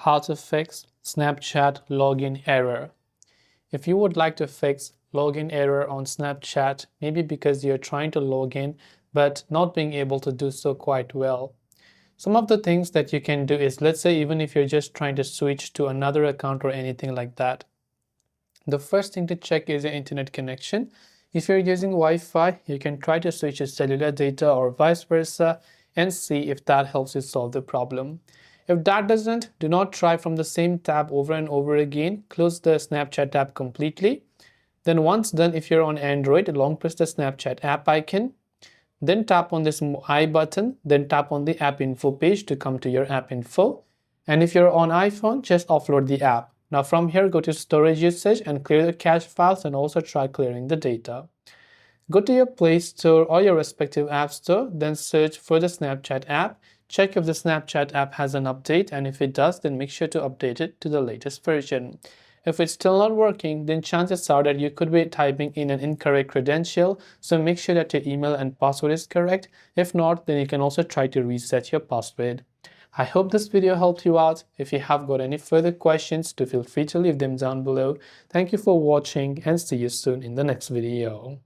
How to fix Snapchat login error. If you would like to fix login error on Snapchat, maybe because you're trying to log in but not being able to do so quite well, some of the things that you can do is, let's say even if you're just trying to switch to another account or anything like that, the first thing to check is your internet connection. If you're using Wi-Fi, you can try to switch your cellular data or vice versa and see if that helps you solve the problem. If that doesn't, do not try from the same tab over and over again. Close the Snapchat tab completely. Then once done, if you're on Android, long press the Snapchat app icon. Then tap on this I button. Then tap on the app info page to come to your app info. And if you're on iPhone, just offload the app. Now from here, go to storage usage and clear the cache files and also try clearing the data. Go to your Play Store or your respective app store, then search for the Snapchat app. Check if the Snapchat app has an update, and if it does, then make sure to update it to the latest version. If it's still not working, then chances are that you could be typing in an incorrect credential, so make sure that your email and password is correct. If not, then you can also try to reset your password. I hope this video helped you out. If you have got any further questions, do feel free to leave them down below. Thank you for watching and see you soon in the next video.